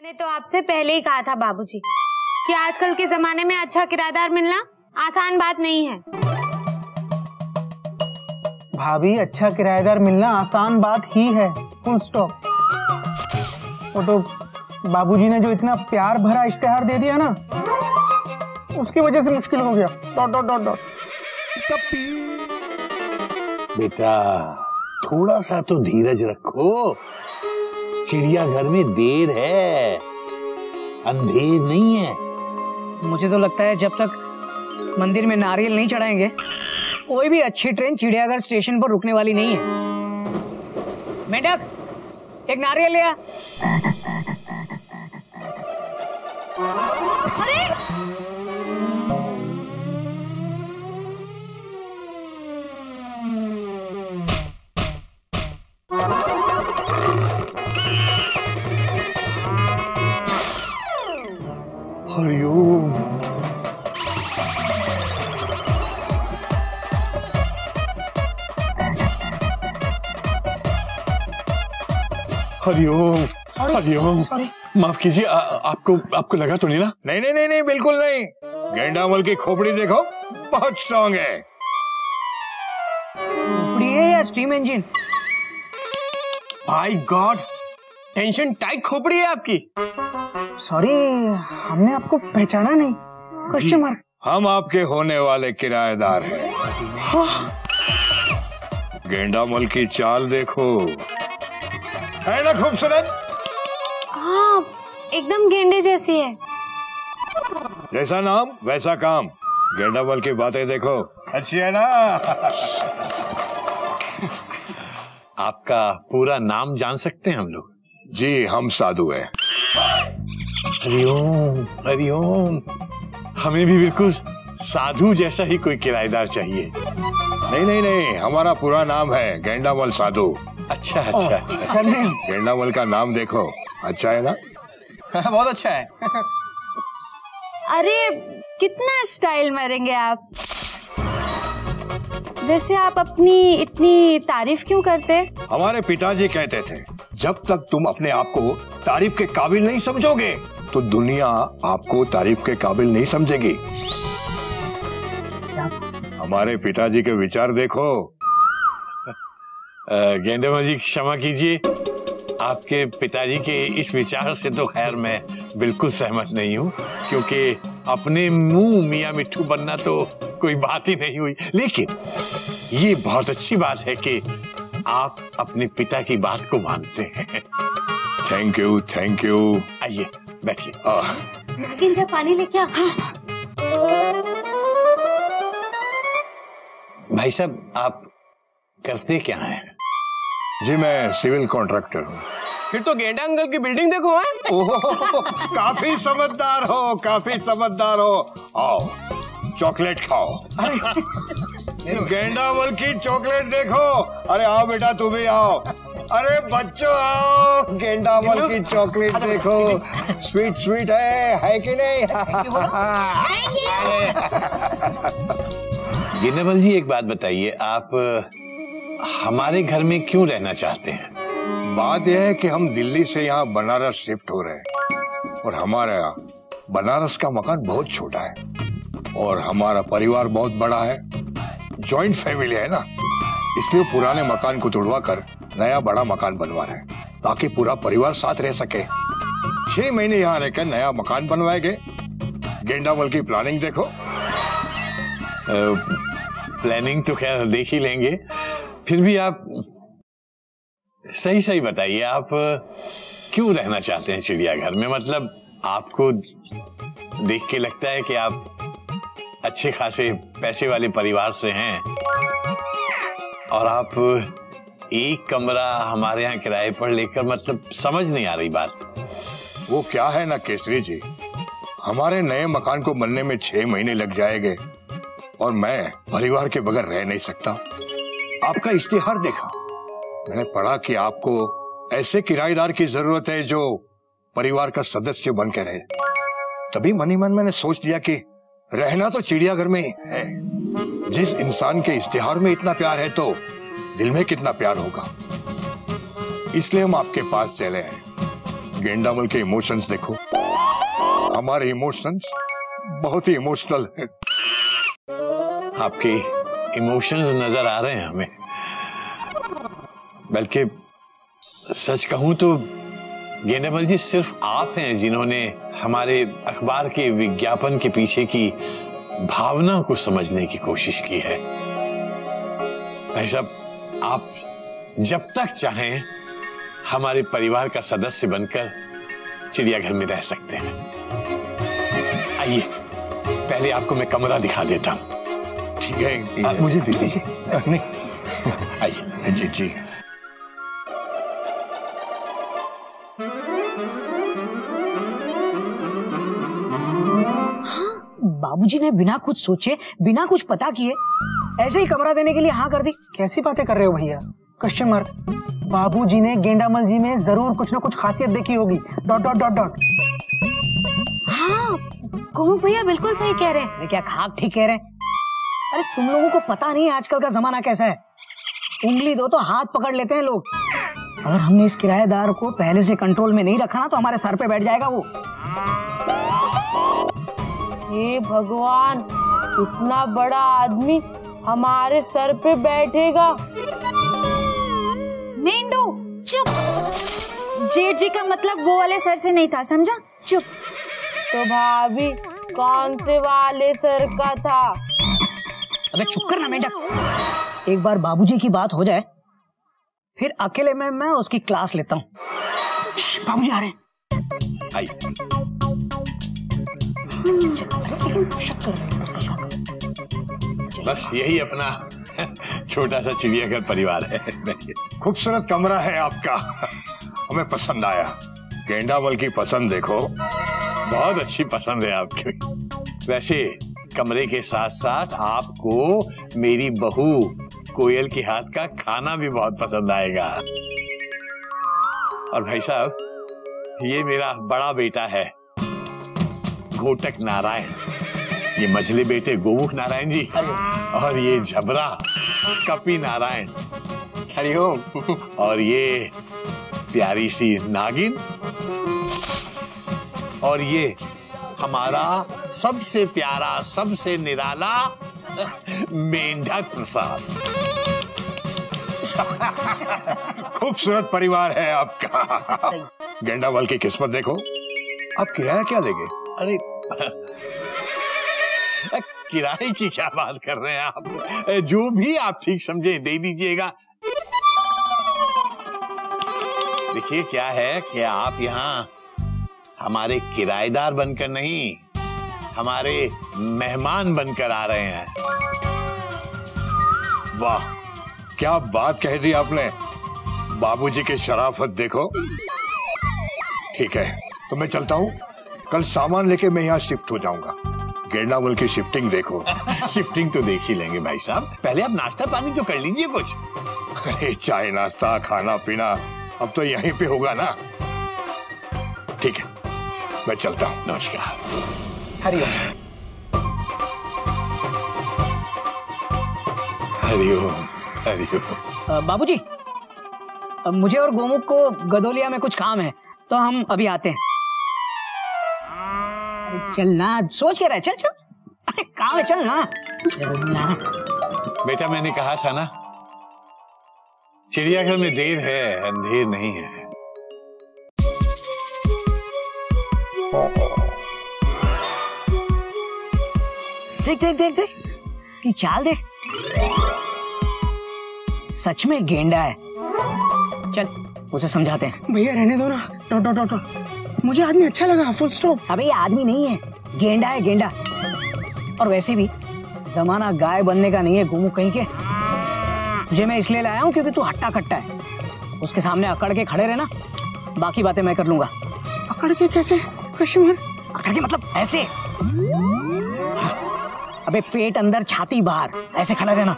मैंने तो आपसे पहले ही कहा था बाबूजी कि आजकल के जमाने में अच्छा किराएदार मिलना आसान बात नहीं है। भाभी, अच्छा किराएदार मिलना आसान बात ही है, फुल स्टॉप। वो तो बाबूजी ने जो इतना प्यार भरा इश्तेहार दे दिया ना, उसकी वजह से मुश्किल हो गया। Dot dot dot dot. बेटा थोड़ा सा तो धीरज रखो, चिड़ियाघर में देर है, अंधेर नहीं है। मुझे तो लगता है जब तक मंदिर में नारियल नहीं चढ़ाएंगे कोई भी अच्छी ट्रेन चिड़ियाघर स्टेशन पर रुकने वाली नहीं है। मेंढक, एक नारियल ले आ। अरे हरिओम। हरिओम हरिओम। माफ कीजिए, आपको लगा तो नहीं ना? नहीं नहीं नहीं नहीं, बिल्कुल नहीं। गेंडामल की खोपड़ी देखो, बहुत स्ट्रांग है। खोपड़ी है या steam engine? My God, tension tight खोपड़ी है आपकी। सॉरी, हमने आपको पहचाना नहीं। Question mark. हम आपके होने वाले किराएदार हैं। गेंडामल की चाल देखो, है ना खूबसूरत? हाँ, एकदम गेंडे जैसी है। जैसा नाम वैसा काम। गेंडामल की बातें देखो, अच्छी है ना? आपका पूरा नाम जान सकते हैं हम लोग? जी, हम साधु हैं। हरिओम हरिओम। हमें भी बिल्कुल साधु जैसा ही कोई किराएदार चाहिए। नहीं नहीं नहीं, हमारा पूरा नाम है गेंडामल साधु। अच्छा अच्छा अच्छा। गेंडामल का नाम देखो, अच्छा है ना? बहुत अच्छा है। अरे कितना स्टाइल मारेंगे आप। वैसे आप अपनी इतनी तारीफ क्यों करते? हमारे पिताजी कहते थे, जब तक तुम अपने आप को तारीफ के काबिल नहीं समझोगे तो दुनिया आपको तारीफ के काबिल नहीं समझेगी। हमारे पिताजी के विचार देखो। गेंडामल जी क्षमा कीजिए, आपके पिताजी के इस विचार से तो खैर मैं बिल्कुल सहमत नहीं हूँ, क्योंकि अपने मुंह मियाँ मिट्ठू बनना तो कोई बात ही नहीं हुई। लेकिन ये बहुत अच्छी बात है कि आप अपने पिता की बात को मानते हैं। Thank you thank you. आइए बैठिए। नागिन जा, पानी लेके आ। भाई साहब, आप करते क्या हैं? जी, मैं सिविल कॉन्ट्रैक्टर हूँ। फिर तो गेंडा अंकल की बिल्डिंग देखो। है काफी समझदार हो, काफी समझदार हो। आओ चॉकलेट खाओ। गेंडामल की चॉकलेट देखो। अरे आओ बेटा, तुम भी आओ। अरे बच्चों आओ, गेंडामल की चॉकलेट देखो, स्वीट स्वीट है कि नहीं? गेंडामल जी, एक बात बताइए, आप हमारे घर में क्यों रहना चाहते हैं? बात यह है कि हम दिल्ली से यहाँ बनारस शिफ्ट हो रहे हैं और हमारा बनारस का मकान बहुत छोटा है और हमारा परिवार बहुत बड़ा है, जॉइंट फैमिली है ना, इसलिए पुराने मकान को तोड़वा कर नया बड़ा मकान बनवा रहे हैं ताकि पूरा परिवार साथ रह सके। 6 महीने यहाँ रहकर नया मकान बनवाएंगे। गेंडामल की प्लानिंग देखो। प्लानिंग तो खैर देख ही लेंगे, फिर भी आप सही बताइए, आप क्यों रहना चाहते हैं चिड़ियाघर में? मतलब आपको देख के लगता है कि आप अच्छे खासे पैसे वाले परिवार से हैं और आप एक कमरा हमारे यहाँ किराए पर लेकर, मतलब समझ नहीं आ रही बात। वो क्या है ना केसरी जी, हमारे नए मकान को बनने में 6 महीने लग जाएंगे और मैं परिवार के बगैर रह नहीं सकता। आपका इश्तिहार देखा, मैंने पढ़ा कि आपको ऐसे किराएदार की जरूरत है जो परिवार का सदस्य बन के रहे। तभी मन ही मन मैंने सोच लिया कि रहना तो चिड़ियाघर में ही है। जिस इंसान के इश्तिहार में इतना प्यार है तो दिल में कितना प्यार होगा, इसलिए हम आपके पास चले हैं। गेंडामल के इमोशंस देखो। हमारे इमोशंस बहुत ही इमोशनल है। आपके इमोशंस नजर आ रहे हैं हमें, बल्कि सच कहूं तो गेंडामल जी सिर्फ आप हैं जिन्होंने हमारे अखबार के विज्ञापन के पीछे की भावना को समझने की कोशिश की है। भाई साहब, आप जब तक चाहें हमारे परिवार का सदस्य बनकर चिड़ियाघर में रह सकते हैं। आइए, पहले आपको मैं कमरा दिखा देता हूं। ठीक है, आप मुझे दे दीजिए। नहीं, आइए। जी जी। बाबूजी ने बिना कुछ सोचे, बिना कुछ पता किए ऐसे ही कमरा देने के लिए हाँ कर दी। कैसी बातें कर रहे हो भैया? Question mark. बाबूजी ने गेंडामल जी में जरूर कुछ ना कुछ खासियत देखी होगी। ... हाँ, गोमुख भैया बिल्कुल सही कह रहे हैं। क्या खाक ठीक कह रहे हैं? अरे तुम लोगों को पता नहीं आजकल का जमाना कैसा है। उंगली दो तो हाथ पकड़ लेते हैं लोग। अगर हमने इस किराएदार को पहले से कंट्रोल में नहीं रखा ना तो हमारे सर पे बैठ जाएगा वो। हे भगवान, इतना बड़ा आदमी हमारे सर पे बैठेगा। मेंढू चुप। जेठ जी का मतलब वो वाले सर से नहीं था, समझा? चुप। तो भाभी कौन से वाले सर का था? अबे चुप कर ना मेंढक। एक बार बाबूजी की बात हो जाए फिर अकेले में मैं उसकी क्लास लेता हूँ। बाबूजी आ रहे हैं। बस यही अपना छोटा सा चिड़ियाघर परिवार है। खूबसूरत कमरा है आपका, हमें पसंद आया। गेंडामल की पसंद देखो, बहुत अच्छी पसंद है आपकी। वैसे कमरे के साथ साथ आपको मेरी बहू कोयल के हाथ का खाना भी बहुत पसंद आएगा। और भाई साहब, ये मेरा बड़ा बेटा है घोटक नारायण, ये मझले बेटे गोमुख नारायण जी, और ये झबरा कपी नारायण, हरिओम, और ये प्यारी सी नागिन, और ये हमारा सबसे प्यारा, सबसे निराला मेंढक प्रसाद। खूबसूरत परिवार है आपका। गेंडामल की किस्मत देखो। आप किराया क्या लेंगे? अरे किराए की क्या बात कर रहे हैं आप? जो भी आप ठीक समझे दे दीजिएगा। देखिए क्या है कि आप यहाँ हमारे किराएदार बनकर नहीं, हमारे मेहमान बनकर आ रहे हैं। वाह, क्या बात कह दी आपने। बाबूजी की शराफत देखो। ठीक है, तो मैं चलता हूँ। कल सामान लेके मैं यहाँ शिफ्ट हो जाऊंगा। गेंडामल की शिफ्टिंग देखो। शिफ्टिंग तो देख ही लेंगे भाई साहब, पहले आप नाश्ता पानी तो कर लीजिए कुछ। अरे चाय नाश्ता खाना पीना अब तो यहीं पे होगा ना। ठीक है, मैं चलता हूँ। नमस्कार। हरिओम। हरिओम हरिओम। बाबूजी, मुझे और गोमुख को गदोलिया में कुछ काम है तो हम अभी आते हैं। चल ना, सोच के रहे। चल चल, अरे काम है, चल ना। बेटा मैंने कहा था ना, चिड़ियाघर में देर है अंधेर नहीं है। देख देख देख देख, इसकी चाल देख, सच में गेंडा है। चल उसे समझाते हैं। भैया रहने दो ना। Dot dot dot dot. मुझे आदमी अच्छा लगा, फुल स्टॉप। अबे ये आदमी नहीं है, गेंडा है गेंडा। और वैसे भी जमाना गाय बनने का नहीं है गोमुख कहीं के। तुझे मैं इसलिए लाया हूँ क्योंकि तू हट्टा कट्टा है। उसके सामने अकड़ के खड़े रहना, बाकी बातें मैं कर लूंगा। अकड़ के कैसे? कश्मीर अकड़ के मतलब ऐसे। अबे पेट अंदर छाती बाहर, ऐसे खड़ा रहना।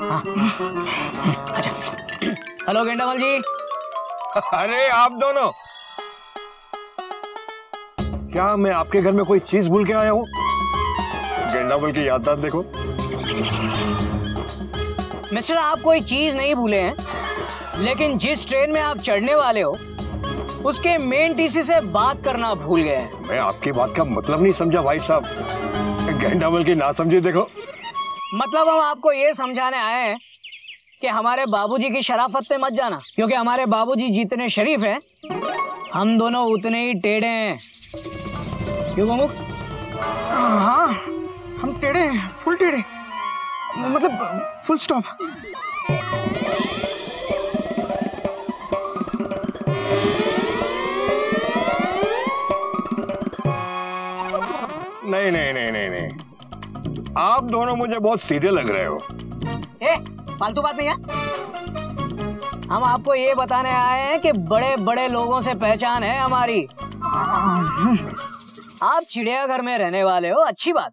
हाँ। अच्छा। हेलो गेंडामल जी। अरे आप दोनों, क्या मैं आपके घर में कोई चीज भूल के आया हूँ? गेंडामल की याददाश्त देखो। मिस्टर, आप कोई चीज नहीं भूले हैं, लेकिन जिस ट्रेन में आप चढ़ने वाले हो उसके मेन टीसी से बात करना भूल गए। मैं आपकी बात का मतलब नहीं समझा भाई साहब। गेंडामल की ना समझे देखो। मतलब हम आपको ये समझाने आए हैं कि हमारे बाबूजी की शराफत पे मत जाना, क्योंकि हमारे बाबूजी जितने शरीफ हैं हम दोनों उतने ही टेढ़े हैं। क्यों गोमुख? हाँ, हम टेढ़े हैं, फुल टेढ़े, मतलब फुल स्टॉप। नहीं नहीं नहीं नहीं नहीं, आप दोनों मुझे बहुत सीधे लग रहे हो। फालतू बात नहीं है। हम आपको ये बताने आए हैं कि बड़े बड़े लोगों से पहचान है हमारी। आप चिड़ियाघर में रहने वाले हो, अच्छी बात,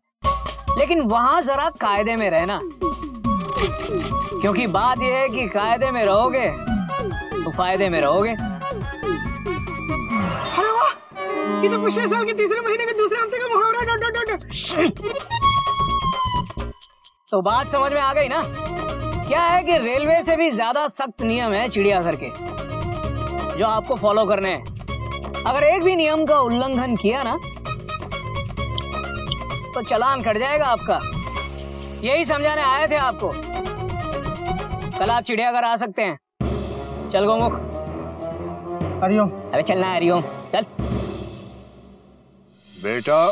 लेकिन वहां जरा कायदे में रहना, क्योंकि बात यह है कि कायदे में रहोगे तो फायदे में रहोगे। अरे वाह, ये तो पिछले साल के तीसरे महीने के दूसरे हफ्ते का मुहावरा है। तो बात समझ में आ गई ना? क्या है कि रेलवे से भी ज्यादा सख्त नियम है चिड़ियाघर के, जो आपको फॉलो करने हैं। अगर एक भी नियम का उल्लंघन किया ना तो चालान कट जाएगा आपका। यही समझाने आए थे आपको। कल आप चिड़ियाघर आ सकते हैं। चल गोमुख। हरिओम। अरे चलना है, हरिओम चल। बेटा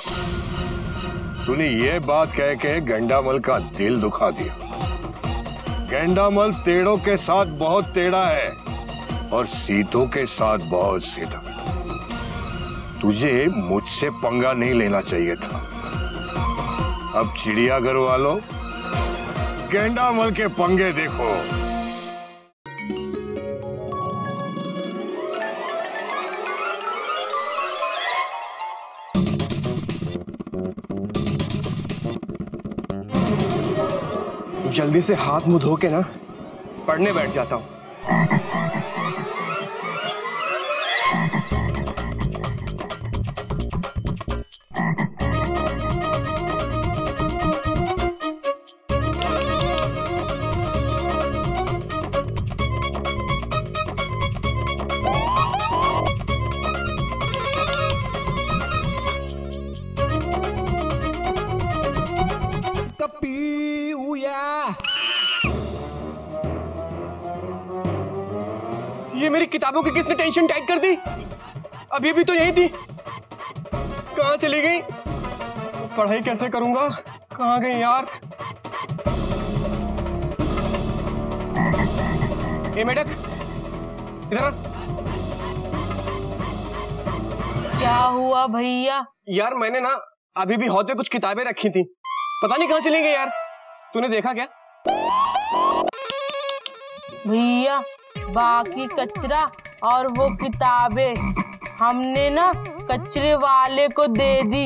तूने ये बात कह के गेंडामल का दिल दुखा दिया। गेंडामल टेढ़ों के साथ बहुत टेढ़ा है और सीधों के साथ बहुत सीधा। तुझे मुझसे पंगा नहीं लेना चाहिए था। अब चिड़ियाघर वालों, गेंडामल के पंगे देखो। जल्दी से हाथ मुंह धो के ना पढ़ने बैठ जाता हूँ। ये मेरी किताबों की किसने टेंशन टाइट कर दी? अभी भी तो यही थी, कहाँ चली गई? पढ़ाई कैसे करूंगा? कहाँ गई यार? ए मेढक, इधर आ। क्या हुआ भैया? यार मैंने ना अभी भी हौद में कुछ किताबें रखी थी, पता नहीं कहाँ चली गई यार। तूने देखा क्या? भैया बाकी कचरा और वो किताबें हमने ना कचरे वाले को दे दी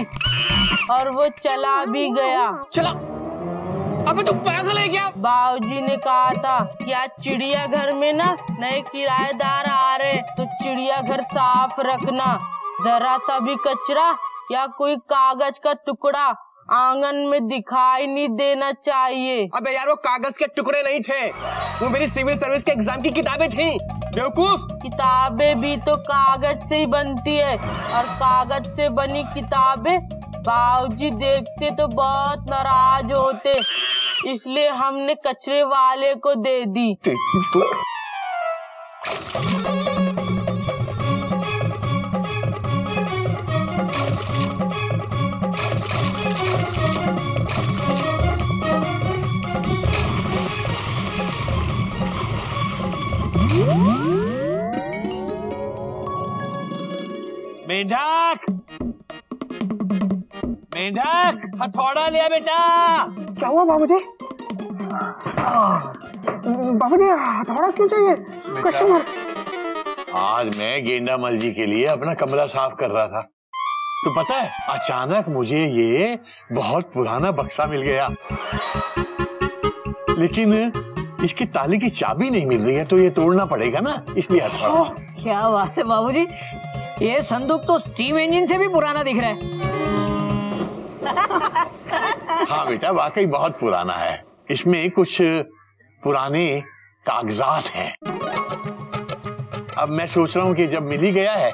और वो चला भी गया। चला? अबे तू पागल है क्या? बाबूजी ने कहा था कि आज चिड़ियाघर में ना नए किराएदार आ रहे, तो चिड़ियाघर साफ रखना। जरा सा भी कचरा या कोई कागज का टुकड़ा आंगन में दिखाई नहीं देना चाहिए। अबे यार वो कागज के टुकड़े नहीं थे, वो मेरी सिविल सर्विस के एग्जाम की किताबें थी बेवकूफ। किताबें भी तो कागज से ही बनती है और कागज से बनी किताबें बाबूजी देखते तो बहुत नाराज होते, इसलिए हमने कचरे वाले को दे दी। मेढक, मेढक, हथौड़ा लिया बेटा। क्या हुआ बाबूजी? बाबूजी हथौड़ा क्यों चाहिए? कस्टमर। आज मैं गेंडामल जी के लिए अपना कमरा साफ कर रहा था, तो पता है अचानक मुझे ये बहुत पुराना बक्सा मिल गया, लेकिन इसकी ताले की चाबी नहीं मिल रही है, तो ये तोड़ना पड़ेगा ना, इसलिए हथौड़ा। क्या बात है बाबूजी, ये संदूक तो स्टीम इंजन से भी पुराना दिख रहा है। हाँ बेटा, वाकई बहुत पुराना है। इसमें कुछ पुराने कागजात हैं। अब मैं सोच रहा हूँ कि जब मिल ही गया है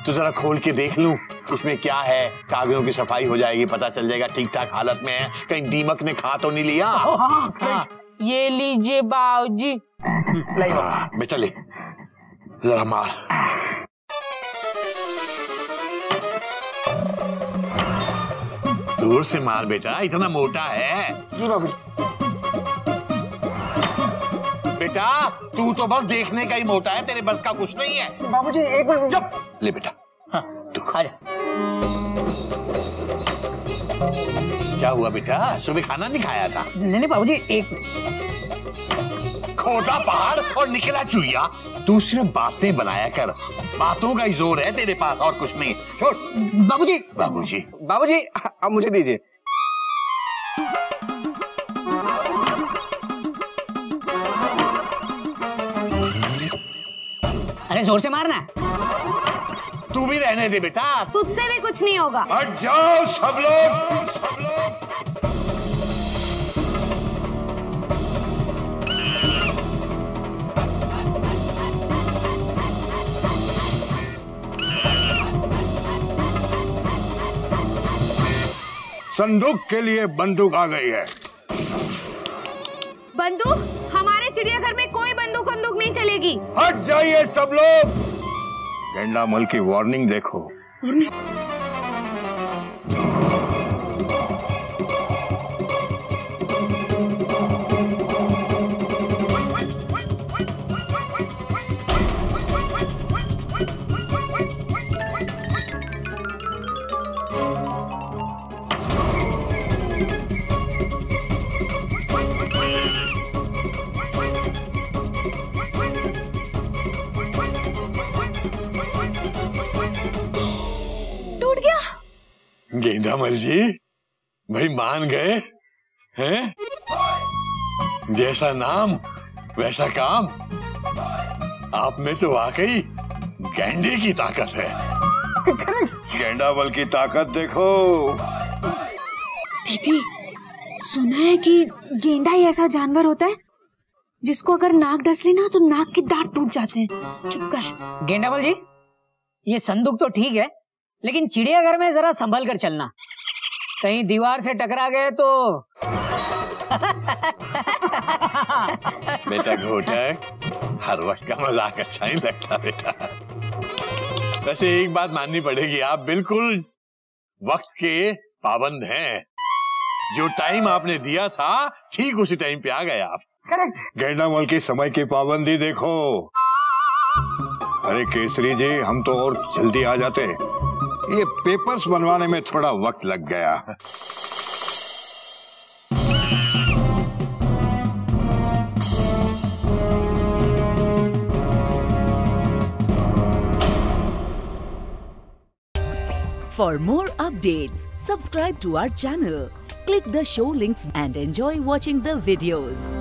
तो जरा खोल के देख लूं इसमें क्या है। कागजों की सफाई हो जाएगी, पता चल जाएगा ठीक ठाक हालत में है, कहीं दीमक ने खा तो नहीं लिया। हाँ, ये लीजिए बाबूजी। बेटा ले जरा मार। जोर से मार बेटा, इतना मोटा है। जी बाबूजी। बेटा तू तो बस देखने का ही मोटा है, तेरे बस का कुछ नहीं है। बाबूजी एक मिनट। जब ले बेटा। हाँ, तू खा जा। क्या हुआ बेटा, सुबह खाना नहीं खाया था? नहीं बाबूजी, एक खोटा पहाड़ और निकला चुहिया। तू सिर्फ बातें बनाया कर, बातों का ही जोर है तेरे पास और कुछ नहीं। छोड़। बाबूजी। बाबूजी बाबूजी अब मुझे दीजिए। अरे जोर से मारना। तू भी रहने दे बेटा। तुझसे भी कुछ नहीं होगा। हट जाओ सब लोग। संदूक के लिए बंदूक आ गई है। बंदूक? हमारे चिड़ियाघर में कोई बंदूक नहीं चलेगी। हट जाइए सब लोग। गेंडामल की वार्निंग देखो। गेंडामल जी भाई मान गए हैं? जैसा नाम वैसा काम। आप में तो वाकई गेंडे की ताकत है। गेंडामल की ताकत देखो। दीदी, सुना है कि गेंडा ही ऐसा जानवर होता है जिसको अगर नाक डस ले ना तो नाक के दांत टूट जाते हैं। चुप कर। गेंडामल जी, ये संदूक तो ठीक है, लेकिन चिड़ियाघर में जरा संभल कर चलना, कहीं दीवार से टकरा गए तो। बेटा घोटक, हर वक्त का मजाक अच्छा नहीं लगता बेटा। वैसे एक बात माननी पड़ेगी, आप बिल्कुल वक्त के पाबंद हैं। जो टाइम आपने दिया था ठीक उसी टाइम पे आ गए आप। करेक्ट। गेंडामल की समय की पाबंदी देखो। अरे केसरी जी, हम तो और जल्दी आ जाते, ये पेपर्स बनवाने में थोड़ा वक्त लग गया। For more updates, subscribe to our channel, click the show links and enjoy watching the videos.